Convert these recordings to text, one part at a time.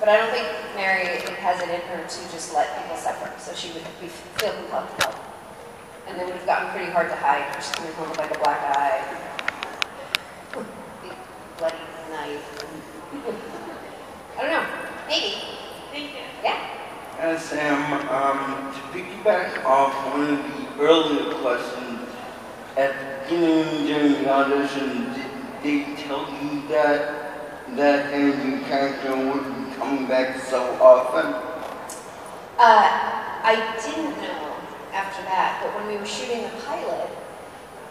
But I don't think Mary has it in her to just let people suffer. So she would feel compelled to help. And they would have gotten pretty hard to hide. She's coming home with like a black eye, big bloody knife. I don't know. Maybe. Thank you. Yeah. Sam, to piggyback off one of the earlier questions, at the beginning during the audition, did they tell you that your character would be coming back so often? I didn't know after that, but when we were shooting the pilot,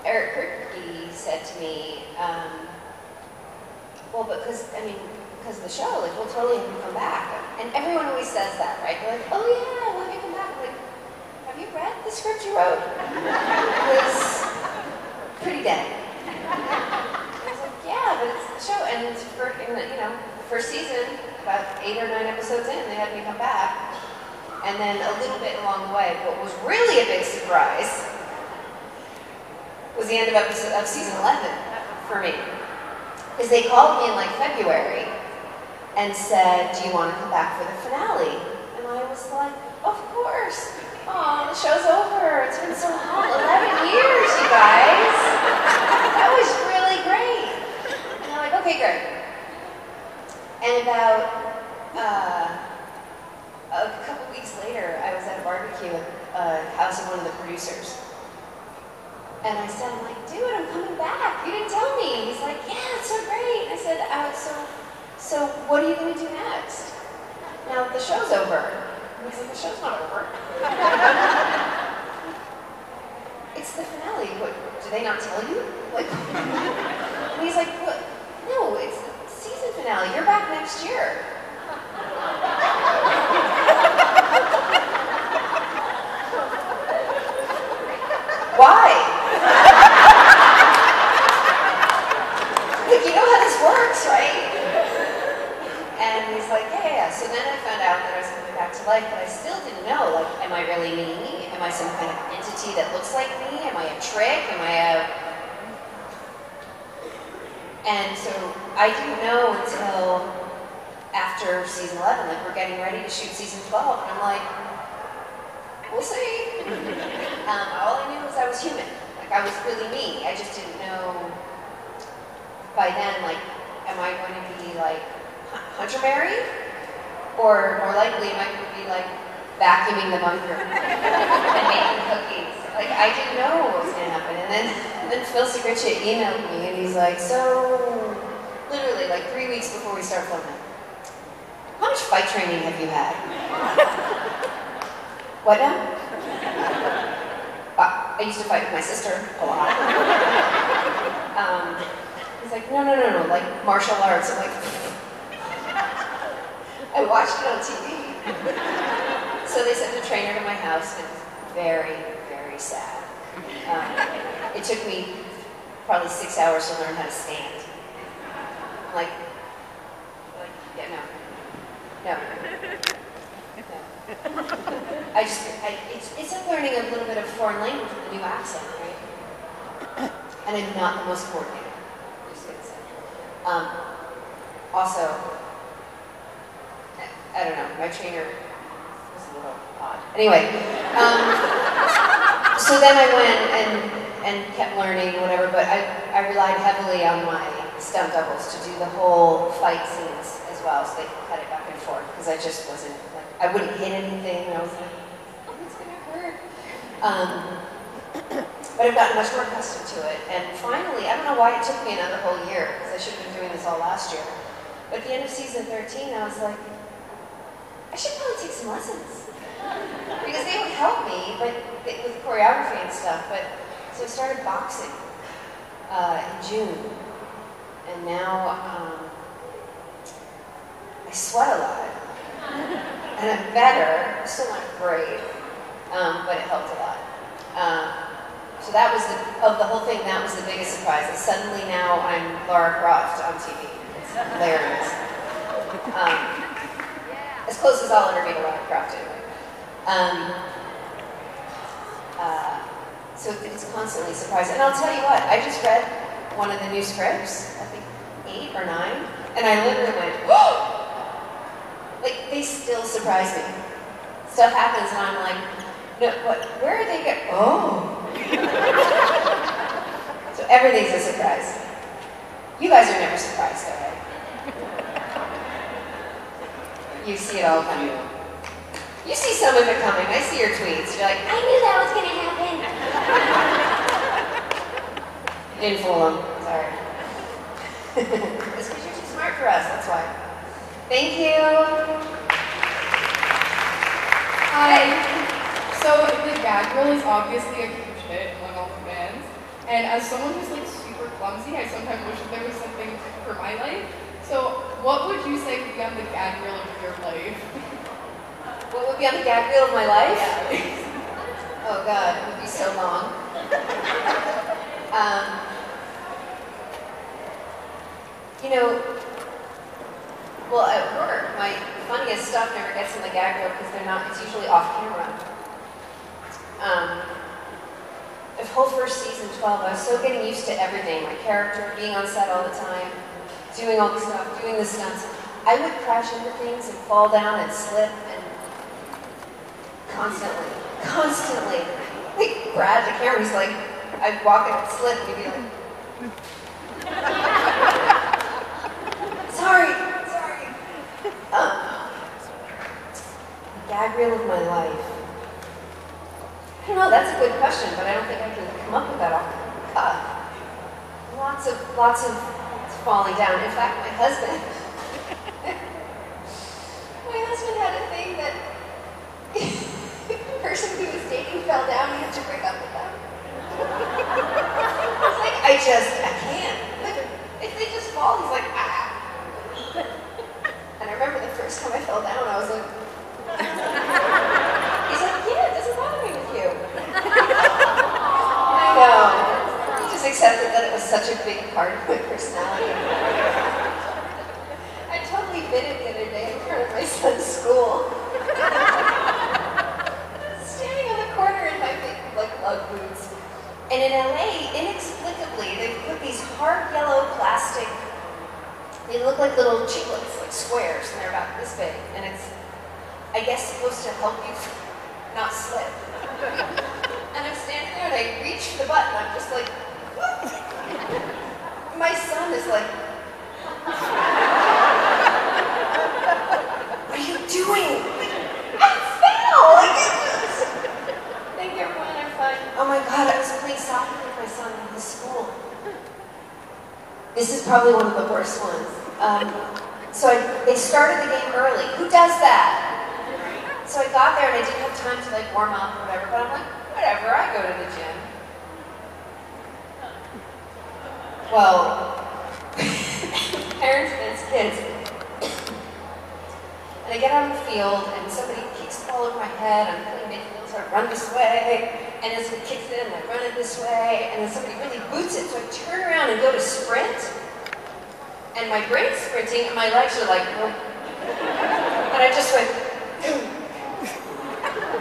Eric Kirky said to me, well, because of the show, like, we'll totally have you come back. And everyone always says that, right? They're like, oh yeah, we'll have you come back. I'm like, have you read the script you wrote? It was pretty dead. I was like, yeah, but it's the show. And it's for, first season, about 8 or 9 episodes in, they had me come back. And then a little bit along the way, what was really a big surprise was the end of season 11 for me. Because they called me in like February and said, do you want to come back for the finale? And I was like, of course. Oh, the show's over. It's been so long. 11 years, you guys. That was really great. And they're like, okay, great. And about a couple weeks later, I was at a barbecue at the house of one of the producers. And I said, I'm like, dude, I'm coming back. You didn't tell me. He's like, yeah, it's so great. I said, so what are you going to do next? Now the show's over. And he's like, the show's not over. It's the finale. What, do they not tell you? Like, and he's like, what? No, it's the season finale. You're back next year. Why? Like, you know how this works, right? And he's like, yeah. So then I found out that I was coming back to life, but I still didn't know, like, am I really me? Am I some kind of entity that looks like me? Am I a trick? Am I a... And so I didn't know until after season 11, like, we're getting ready to shoot season 12, and I'm like, we'll see. All I knew was I was human. Like, I was really me. I just didn't know by then, like, am I going to be, like, Hunter Mary? Or more likely, am I going to be, like, vacuuming the bunker and making cookies? Like, I didn't know what was going to happen. And then Phil Secretia emailed me, and he's like, so, literally, like, 3 weeks before we start filming, how much fight training have you had? What now? I used to fight with my sister a lot. He's like, no, like martial arts. I'm like, I watched it on TV. So they sent a trainer to my house, and it was very, very sad. It took me probably 6 hours to learn how to stand. Like, yeah, no. It's like learning a little bit of foreign language with a new accent, right? And I'm not the most coordinated, I'm just gonna say. Also, I don't know, my trainer was a little odd. Anyway, so then I went and kept learning, whatever, but I relied heavily on my stunt doubles to do the whole fight scenes as well, so they could cut it back and forth, because I just wasn't, like, I wouldn't hit anything, and I was like, oh, it's gonna hurt. But I've gotten much more accustomed to it, and finally, I don't know why it took me another whole year, because I should have been doing this all last year, but at the end of season 13, I was like, I should probably take some lessons, because they would help me, but with choreography and stuff, but, so I started boxing in June, and now, I sweat a lot, and I'm better. I'm still not great, but it helped a lot. So that was of the whole thing, that was the biggest surprise. That suddenly now I'm Lara Croft on TV. It's hilarious. As close as I'll ever be to Lara Croft anyway. So it's constantly surprising. And I'll tell you what, I just read one of the new scripts, I think 8 or 9, and I literally went, whoa! Like, still surprise me. Stuff happens and I'm like, no, what, where are they going? Oh. So everything's a surprise. You guys are never surprised, though, right? You see it all coming. You see some of it coming. I see your tweets. You're like, I knew that was going to happen. Didn't fool them. Sorry. It's because you're too smart for us. That's why. Thank you. Hi. So the gag reel is obviously a huge hit among all the fans. And as someone who's like super clumsy, I sometimes wish that there was something for my life. So what would you say would be on the gag reel of your life? What would be on the gag reel of my life? Yeah. Oh God, it would be so long. You know, well, at work, my funniest stuff never gets in the gag reel because it's usually off camera. The whole first season, 12, I was so getting used to everything. My character, being on set all the time, doing all the stuff, doing the stunts. I would crash into things and fall down and slip and constantly. Like Brad, the camera, he's like, I'd walk and I'd slip and he'd be like, sorry. Gag reel of my life. I don't know, that's a good question, but I don't think I can come up with that off the cuff. Lots of falling down. In fact, my husband had a thing that the person he was dating fell down, he had to break up with them. I was like, I can't. Like, if they just fall, he's like, ah. And I remember the first time I fell down, I was like, he's like, yeah, it doesn't bother me with you. I know. He just accepted that it was such a big part of my personality. I totally bit it the other day in front of my son's school. Standing on the corner in my big, like, Ugg boots. And in LA, inexplicably, they put these hard yellow plastic, they look like little chiclets, like squares, and they're about this big. And it's, I guess, supposed to help you not slip. And I'm standing there and I reach for the button, I'm just like, whoop. My son is like, what are you doing? I fell! Like, thank you, everyone, I'm fine. Oh my God, I was playing soccer with my son in his school. This is probably one of the worst ones. They started the game early. Who does that? So I got there and I didn't have time to like warm up or whatever, but I'm like, whatever, I go to the gym. Well, parents against kids. And I get on the field and somebody kicks the ball over my head, I'm playing midfield, so I run this way, and then somebody kicks it and I run it this way, and then somebody really boots it, so I turn around and go to sprint, and my brain's sprinting and my legs are like, nope. And I just went,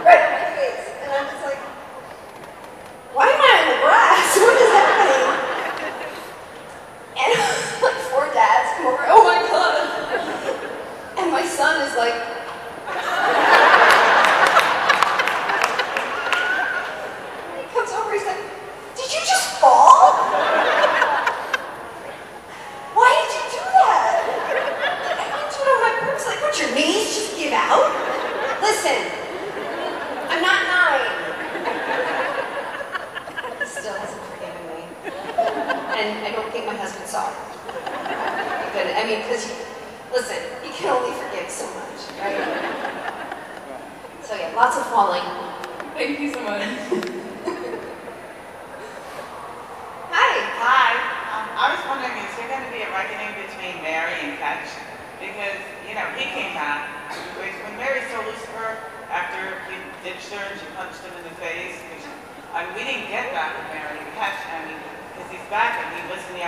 right on my face, and I'm just like, why am I on the grass? What is happening? And like 4 dads come over, oh my God. And my son is like, he comes over, he's like, did you just fall? Why did you do that? I didn't do it on my purpose. Like, what, your knees just give out? Listen, I'm not 9. He still hasn't forgiven me. And I don't think my husband saw it. I mean, because, listen, you can only forgive so much, right? So yeah, lots of falling. Thank you so much. Hi. I was wondering, is there going to be a reckoning between Mary and Ketch? Because, you know, he came back. When Mary stole Lucifer, after he ditched her and she punched him in the face, we didn't get back with Mary and Ketch, I mean, because he's back and he lives in the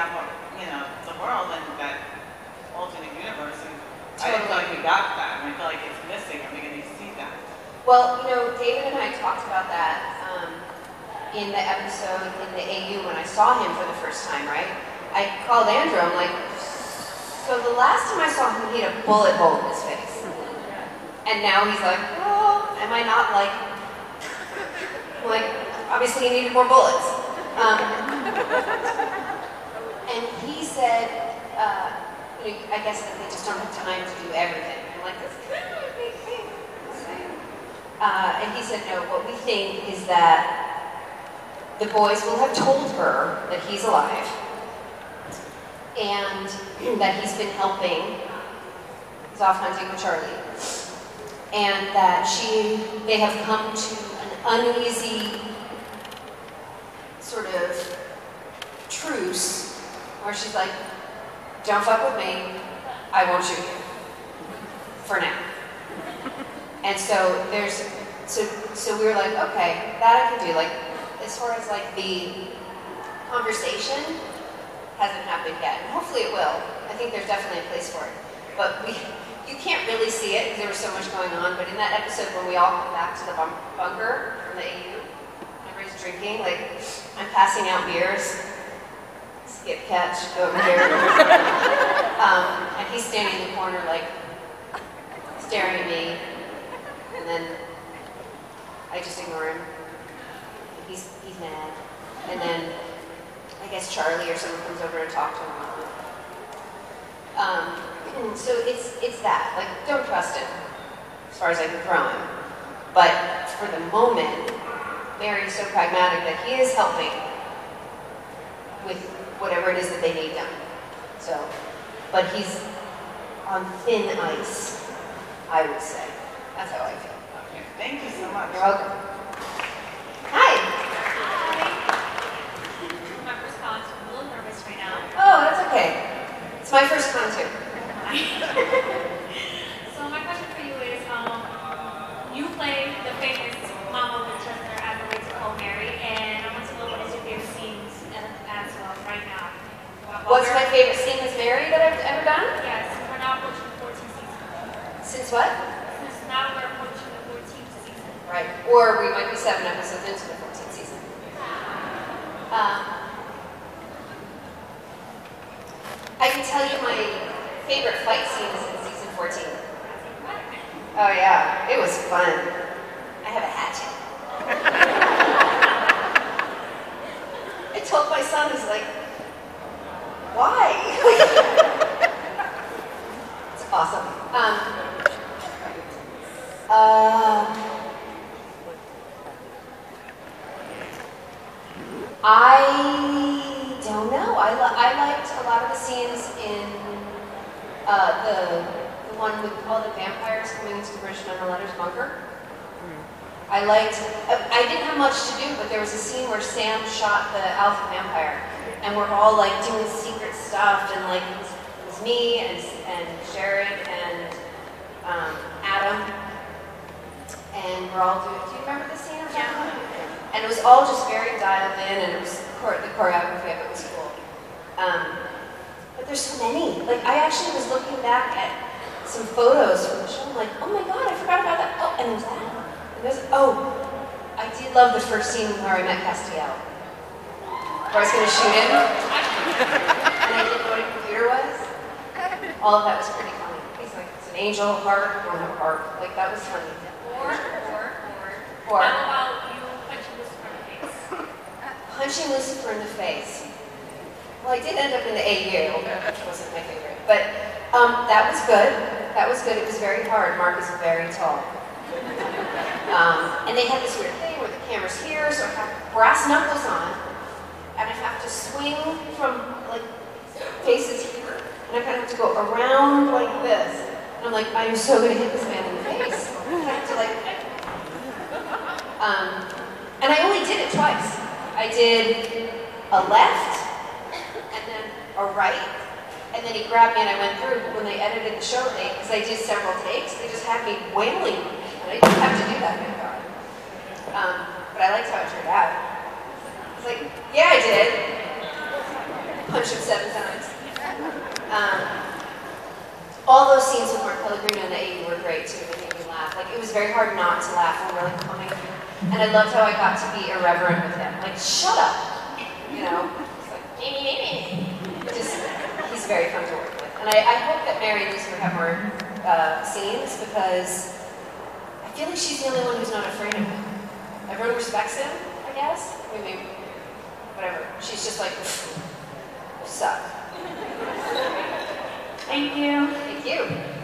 the world and that alternate universe. And I didn't feel like we got that, and I feel like it's missing. Are we going to see that? Well, you know, David and I talked about that in the episode in the AU when I saw him for the first time, right? I called Andrew, I'm like, so the last time I saw him, he had a bullet hole in his face. And now he's like, well, am I not like, obviously he needed more bullets. And he said, I guess that they just don't have time to do everything. I'm like, that's kind of a big thing. And he said, no, what we think is that the boys will have told her that he's alive and that he's been helping. He's off hunting with Charlie. And that they have come to an uneasy sort of truce where she's like, don't fuck with me, I won't shoot you. For now. And so so we were like, okay, that I can do. Like, as far as like the conversation hasn't happened yet. And hopefully it will. I think there's definitely a place for it. But you can't really see it because there was so much going on, but in that episode when we all come back to the bunker from the AU, everybody's drinking, like, I'm passing out beers, skip catch over here, and he's standing in the corner, like, staring at me, and then I just ignore him. He's mad. And then I guess Charlie or someone comes over to talk to him. So it's that. Like, don't trust him, as far as I can throw him. But for the moment, Mary is so pragmatic that he is helping with whatever it is that they need done. So, but he's on thin ice, I would say. That's how I feel. Okay, thank you so much. You're welcome. Hi. My first con, so I'm a little nervous right now. Oh, that's okay. It's my first con too. So my question for you is, you play the famous Mama Winchester as a way to call Mary, and I want to know what is your favorite scenes as well right now. What's my favorite scene as Mary that I've ever done? Yes, we're now approaching the 14th season. Since what? Since now we're approaching the 14th season. Right. Or we might be 7 episodes into the 14th season. I can tell you my favorite fight scene is in season 14. Oh yeah, it was fun. I have a hatchet. I told my son, he's like, why? It's awesome. I don't know. I liked a lot of the scenes in the one with all the vampires coming into the British Nonletters bunker. I didn't have much to do, but there was a scene where Sam shot the alpha vampire, and we're all like doing secret stuff, and like it was me and Sharon and Adam, and we're all doing. Do you remember the scene I'm talking about? And it was all just very dialed in, and it was the choreography of it was cool. But there's so many. Like, I actually was looking back at some photos from the show. I'm like, oh my god, I forgot about that. Oh, and there's that. And there's, I did love the first scene where I met Castiel. Where I was going to shoot him, and I didn't know what a computer was. All of that was pretty funny. He's like, it's an angel, heart, or no heart. Like, that was funny. Or, Or how about you punching Lucifer in the face? punching Lucifer in the face. Well, I did end up in the AU, which wasn't my favorite. But that was good. That was good. It was very hard. Mark is very tall. And they had this weird thing where the camera's here, so I have brass knuckles on, and I have to swing from, like, faces here, and I kind of have to go around like this. And I'm like, I'm so going to hit this man in the face. I have to, like... and I only did it twice. I did a left, and then a right, and then he grabbed me and I went through. But when they edited the show, because I did several takes, they just had me wailing, and I didn't have to do that, thank God. But I liked how it turned out. I was like, yeah, I did. Punch him 7 times. All those scenes with Mark Pellegrino and the AU were great too. They made me laugh. Like, it was very hard not to laugh when we're like coming through. And I loved how I got to be irreverent with him. Like, shut up. You know? It's like, me. He's very fun to work with. And I hope that Mary and Lucifer have more scenes because feel like she's the only one who's not afraid of him. Everyone respects him, I guess. Maybe, whatever. She's just like, suck. Thank you. Thank you.